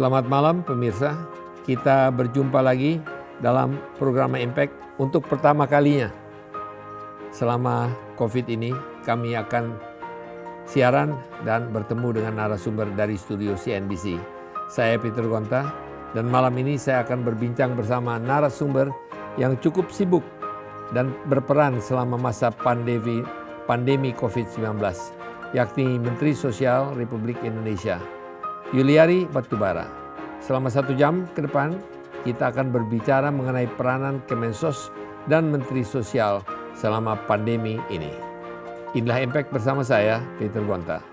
Selamat malam pemirsa, kita berjumpa lagi dalam program Impact untuk pertama kalinya. Selama COVID ini kami akan siaran dan bertemu dengan narasumber dari studio CNBC. Saya Peter Gonta dan malam ini saya akan berbincang bersama narasumber yang cukup sibuk dan berperan selama masa pandemi COVID-19, yakni Menteri Sosial Republik Indonesia, Juliari Batubara. Selama 1 jam ke depan, kita akan berbicara mengenai peranan Kemensos dan Menteri Sosial selama pandemi ini. Inilah Impact bersama saya, Peter Gonta.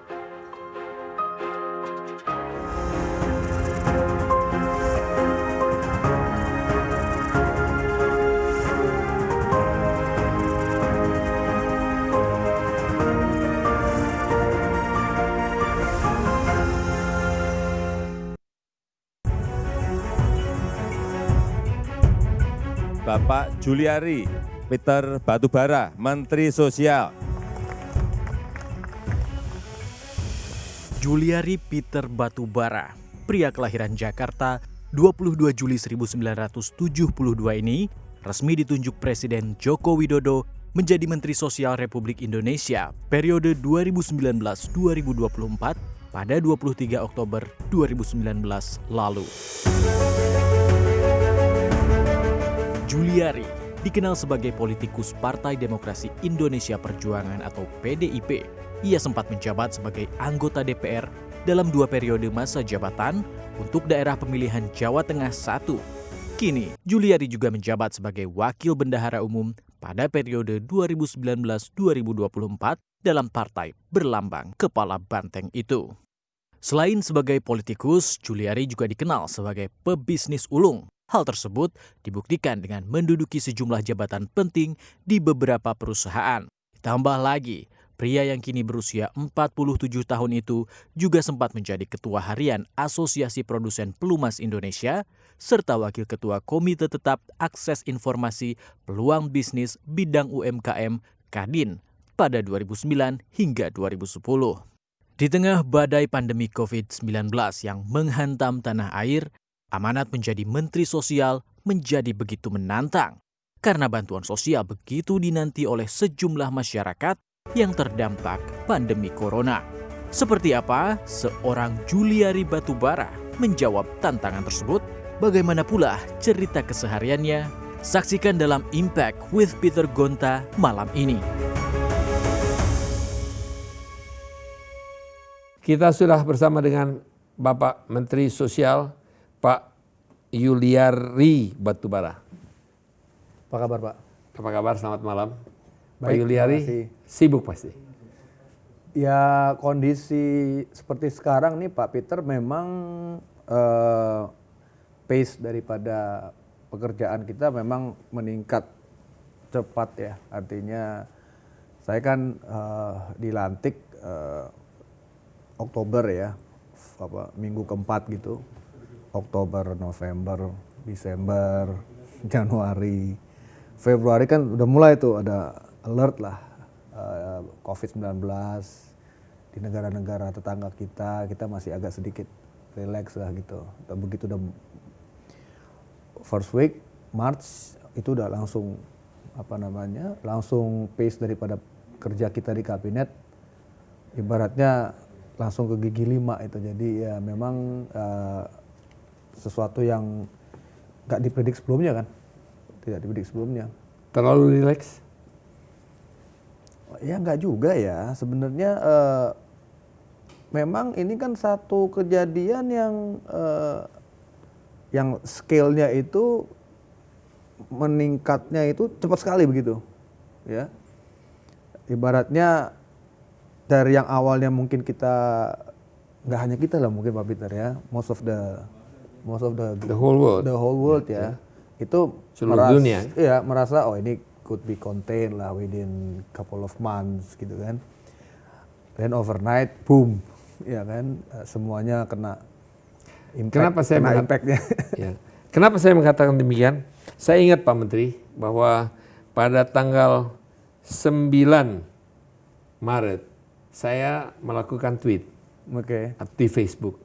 Bapak Juliari Peter Batubara, Menteri Sosial. Juliari Peter Batubara, pria kelahiran Jakarta 22 Juli 1972 ini, resmi ditunjuk Presiden Joko Widodo menjadi Menteri Sosial Republik Indonesia periode 2019-2024 pada 23 Oktober 2019 lalu. Juliari dikenal sebagai politikus Partai Demokrasi Indonesia Perjuangan atau PDIP. Ia sempat menjabat sebagai anggota DPR dalam 2 periode masa jabatan untuk daerah pemilihan Jawa Tengah 1. Kini, Juliari juga menjabat sebagai Wakil Bendahara Umum pada periode 2019-2024 dalam partai berlambang Kepala Banteng itu. Selain sebagai politikus, Juliari juga dikenal sebagai pebisnis ulung. Hal tersebut dibuktikan dengan menduduki sejumlah jabatan penting di beberapa perusahaan. Ditambah lagi, pria yang kini berusia 47 tahun itu juga sempat menjadi Ketua Harian Asosiasi Produsen Pelumas Indonesia, serta Wakil Ketua Komite Tetap Akses Informasi Peluang Bisnis Bidang UMKM Kadin pada 2009 hingga 2010. Di tengah badai pandemi COVID-19 yang menghantam tanah air, amanat menjadi Menteri Sosial menjadi begitu menantang karena bantuan sosial begitu dinanti oleh sejumlah masyarakat yang terdampak pandemi corona. Seperti apa seorang Juliari Batubara menjawab tantangan tersebut? Bagaimana pula cerita kesehariannya? Saksikan dalam Impact with Peter Gonta malam ini. Kita sudah bersama dengan Bapak Menteri Sosial, Pak Juliari Batubara. Apa kabar, Pak? Apa kabar? Selamat malam. Pak Baik, Juliari, terima kasih. sibuk pasti? Ya, kondisi seperti sekarang nih Pak Peter memang pace daripada pekerjaan kita memang meningkat cepat ya. Artinya saya kan dilantik Oktober ya, minggu keempat gitu. Oktober, November, Desember, Januari, Februari kan udah mulai tuh ada alert lah COVID-19 di negara-negara tetangga kita masih agak sedikit relax lah gitu. Dan begitu udah first week March itu udah langsung langsung pace daripada kerja kita di kabinet ibaratnya langsung ke gigi 5 itu. Jadi ya memang sesuatu yang nggak dipredik sebelumnya kan, tidak dipredik sebelumnya. Terlalu rileks? Ya nggak juga ya, sebenarnya memang ini kan satu kejadian yang scale-nya itu meningkatnya itu cepat sekali begitu, ya. Ibaratnya dari yang awalnya mungkin kita nggak hanya kita lah mungkin Pak Peter ya, most of the whole world ya. Itu seluruh dunia. Iya, merasa oh ini could be contained lah within couple of months gitu kan. Then overnight boom, ya kan, semuanya kena impact. Impactnya? Ya. Kenapa saya mengatakan demikian? Saya ingat Pak Menteri bahwa pada tanggal 9 Maret saya melakukan tweet di Facebook.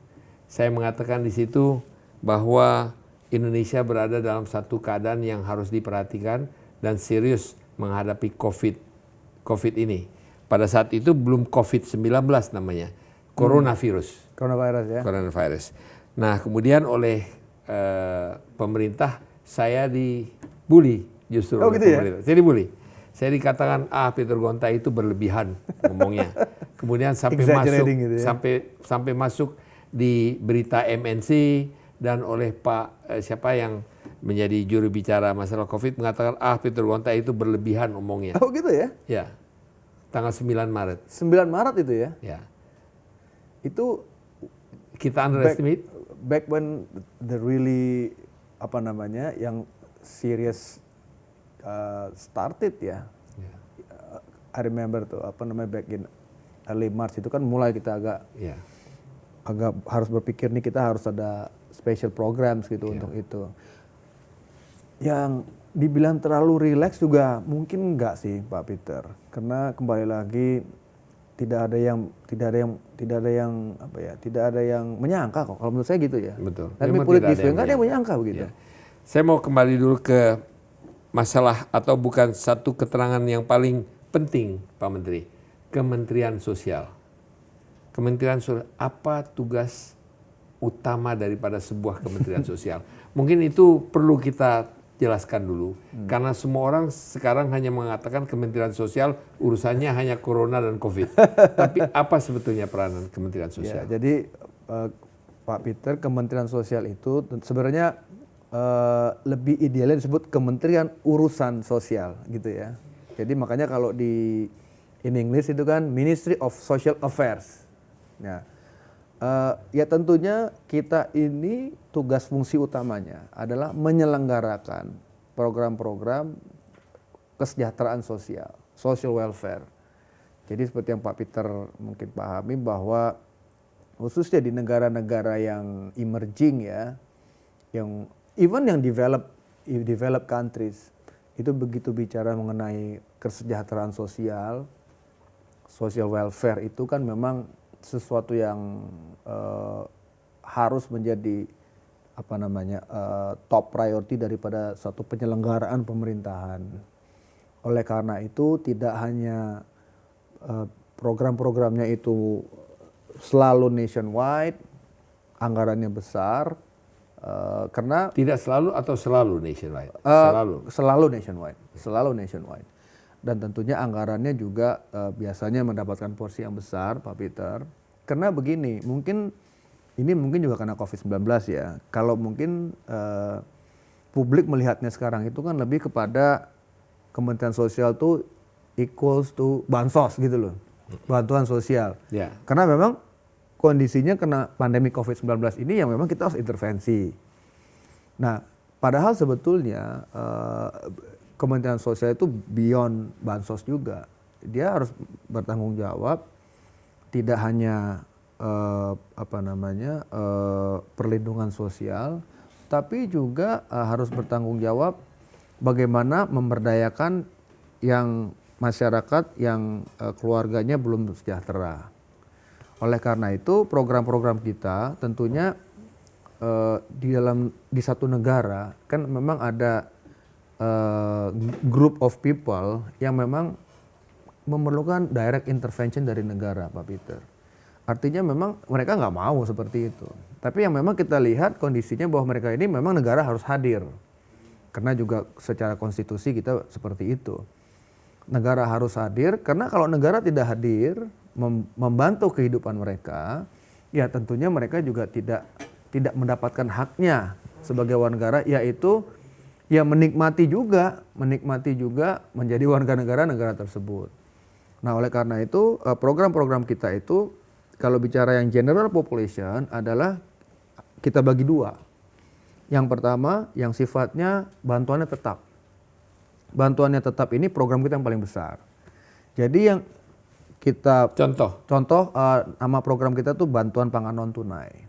saya mengatakan di situ bahwa Indonesia berada dalam satu keadaan yang harus diperhatikan dan serius menghadapi COVID ini. Pada saat itu belum COVID-19 namanya, coronavirus. Coronavirus. Nah, kemudian oleh pemerintah saya dibully justru oleh gitu ya? pemerintah. Saya dibully. Saya dikatakan Peter Gonta itu berlebihan ngomongnya. Kemudian sampai masuk gitu ya? sampai masuk di berita MNC dan oleh Pak siapa yang menjadi juru bicara masalah COVID mengatakan Peter Gonta itu berlebihan ngomongnya. Oh gitu ya? Ya. Tanggal 9 Maret. 9 Maret itu ya? Ya. Itu Kita underestimate. back when the really yang serious started ya. I remember tuh back in early March itu kan mulai kita agak harus berpikir nih kita harus ada special programs gitu untuk itu. Yang dibilang terlalu rileks juga mungkin enggak sih Pak Peter, karena kembali lagi tidak ada yang menyangka kok, kalau menurut saya gitu ya. Betul. Tapi politik enggak ada yang menyangka begitu. Ya. Saya mau kembali dulu ke masalah atau bukan satu keterangan yang paling penting Pak Menteri, Kementerian Sosial. Kementerian Sosial, apa tugas utama daripada sebuah Kementerian Sosial? Mungkin itu perlu kita jelaskan dulu, karena semua orang sekarang hanya mengatakan Kementerian Sosial urusannya hanya Corona dan COVID. Tapi apa sebetulnya peranan Kementerian Sosial? Ya, jadi Pak Peter, Kementerian Sosial itu sebenarnya lebih idealnya disebut Kementerian Urusan Sosial gitu ya. Jadi makanya kalau in English itu kan Ministry of Social Affairs. Nah, ya tentunya kita ini tugas fungsi utamanya adalah menyelenggarakan program-program kesejahteraan sosial, social welfare. Jadi seperti yang Pak Peter mungkin pahami bahwa khususnya di negara-negara yang emerging ya, yang even yang developed countries itu begitu bicara mengenai kesejahteraan sosial, social welfare itu kan memang sesuatu yang harus menjadi top priority daripada suatu penyelenggaraan pemerintahan. Oleh karena itu tidak hanya program-programnya itu selalu nationwide, anggarannya besar, karena tidak selalu atau selalu nationwide? Selalu nationwide. Dan tentunya anggarannya juga biasanya mendapatkan porsi yang besar, Pak Peter. Karena begini, mungkin juga karena COVID-19 ya. Kalau mungkin publik melihatnya sekarang itu kan lebih kepada Kementerian Sosial tuh equals to bansos gitu loh. Bantuan sosial. Ya. Karena memang kondisinya kena pandemi COVID-19 ini yang memang kita harus intervensi. Nah, padahal sebetulnya Kementerian Sosial itu beyond bansos juga. Dia harus bertanggung jawab tidak hanya perlindungan sosial, tapi juga harus bertanggung jawab bagaimana memberdayakan yang masyarakat yang keluarganya belum sejahtera. Oleh karena itu program-program kita tentunya di satu negara kan memang ada group of people yang memang memerlukan direct intervention dari negara, Pak Peter. Artinya memang mereka nggak mau seperti itu. Tapi yang memang kita lihat kondisinya bahwa mereka ini memang negara harus hadir. Karena juga secara konstitusi kita seperti itu. Negara harus hadir karena kalau negara tidak hadir membantu kehidupan mereka, ya tentunya mereka juga tidak mendapatkan haknya sebagai warga negara, yaitu ya menikmati juga menjadi warga negara tersebut. Nah, oleh karena itu program-program kita itu kalau bicara yang general population adalah kita bagi dua. Yang pertama yang sifatnya bantuannya tetap. Bantuannya tetap ini program kita yang paling besar. Jadi yang kita contoh nama program kita tuh bantuan pangan non tunai.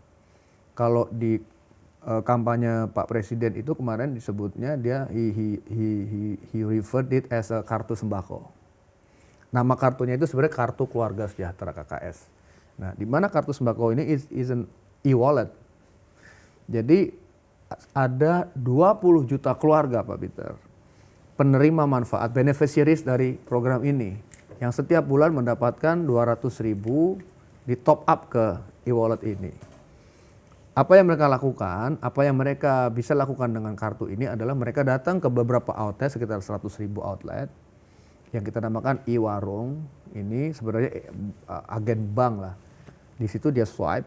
Kalau di kampanye Pak Presiden itu kemarin disebutnya dia he referred it as a kartu sembako. Nama kartunya itu sebenarnya kartu keluarga sejahtera KKS. Nah, di mana kartu sembako ini e-wallet. Jadi ada 20 juta keluarga Pak Peter, penerima manfaat, beneficiaries dari program ini, yang setiap bulan mendapatkan 200.000 di top up ke e-wallet ini. Apa yang mereka lakukan, apa yang mereka bisa lakukan dengan kartu ini adalah mereka datang ke beberapa outlet, sekitar 100.000 outlet, yang kita namakan e-warung. Ini sebenarnya agen bank lah. Di situ dia swipe,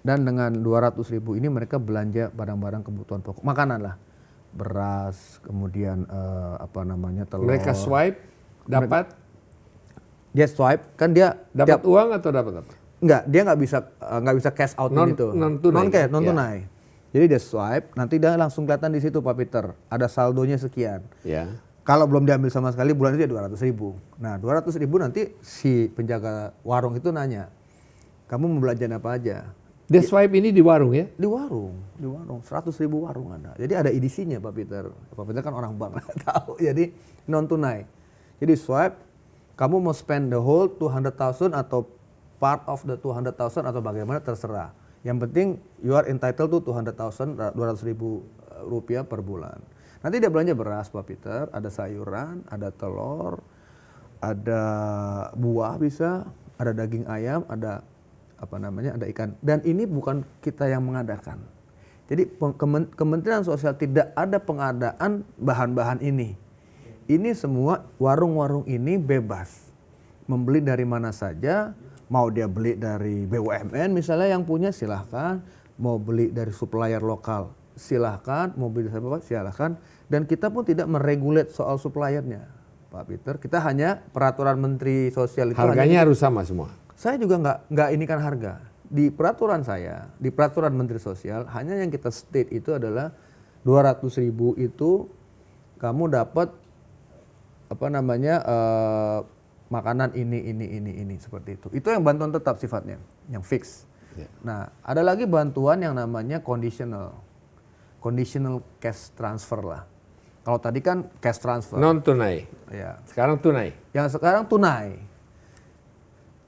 dan dengan 200.000 ini mereka belanja barang-barang kebutuhan pokok, makanan lah, beras, kemudian telur. Mereka swipe, dapat Dia swipe, kan dia dapat uang atau dapat apa? Enggak, dia nggak bisa cash out gitu. Non tunai. Non tunai. Jadi dia swipe, nanti dia langsung kelihatan di situ Pak Peter, ada saldonya sekian. Ya. Kalau belum diambil sama sekali bulan itu ya 200.000. Nah 200.000 nanti si penjaga warung itu nanya, kamu mau belanjain apa aja? Dia swipe ini di warung ya? Di warung, 100.000 warung ada. Jadi ada edisinya Pak Peter. Pak Peter kan orang bank, tahu. Jadi non tunai. Jadi swipe, kamu mau spend the whole 200.000 atau part of the 200.000 atau bagaimana terserah. Yang penting you are entitled to 200.000 rupiah per bulan. Nanti dia belanja beras Pak Peter, ada sayuran, ada telur, ada buah bisa, ada daging ayam, ada ada ikan. Dan ini bukan kita yang mengadakan. Jadi Kementerian Sosial tidak ada pengadaan bahan-bahan ini. Ini semua warung-warung ini bebas membeli dari mana saja. Mau dia beli dari BUMN misalnya yang punya silahkan, mau beli dari supplier lokal silahkan, mau beli dari apa silahkan. Dan kita pun tidak meregulate soal suppliernya Pak Peter. Kita hanya peraturan Menteri Sosial itu harganya harus sama semua. Saya juga nggak inikan harga. Di peraturan saya, di peraturan Menteri Sosial, hanya yang kita state itu adalah 200.000 itu kamu dapat makanan ini seperti itu. Itu yang bantuan tetap sifatnya, yang fix. Ya. Nah, ada lagi bantuan yang namanya conditional cash transfer lah. Kalau tadi kan cash transfer. Non tunai. Ya. Sekarang tunai. Yang sekarang tunai.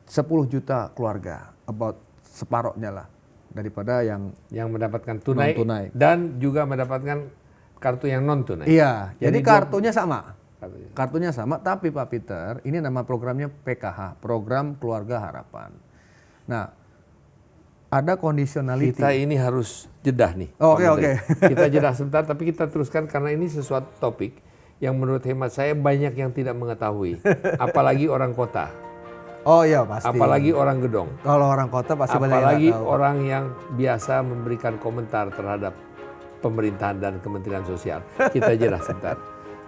10 juta keluarga, about separohnya lah daripada yang mendapatkan tunai, non-tunai. Dan juga mendapatkan kartu yang non tunai. Iya, jadi kartunya sama. Kartunya sama, tapi Pak Peter, ini nama programnya PKH, Program Keluarga Harapan. Nah, ada conditionality. Kita ini harus jedah nih. Oke. Kita jedah sebentar, tapi kita teruskan karena ini sesuatu topik yang menurut hemat saya banyak yang tidak mengetahui. Apalagi orang kota. Oh iya pasti. Apalagi orang gedong. Kalau orang kota pasti banyak yang apalagi tahu. orang yang biasa memberikan komentar terhadap pemerintahan dan Kementerian Sosial. Kita jedah sebentar.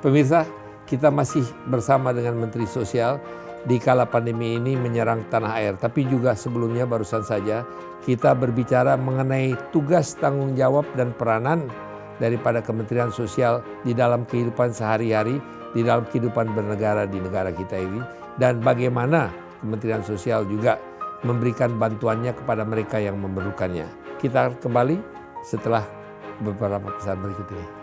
Pemirsa, kita masih bersama dengan Menteri Sosial di kala pandemi ini menyerang tanah air. Tapi juga sebelumnya barusan saja kita berbicara mengenai tugas tanggung jawab dan peranan daripada Kementerian Sosial di dalam kehidupan sehari-hari, di dalam kehidupan bernegara di negara kita ini. Dan bagaimana Kementerian Sosial juga memberikan bantuannya kepada mereka yang memerlukannya. Kita kembali setelah beberapa pesan berikut ini.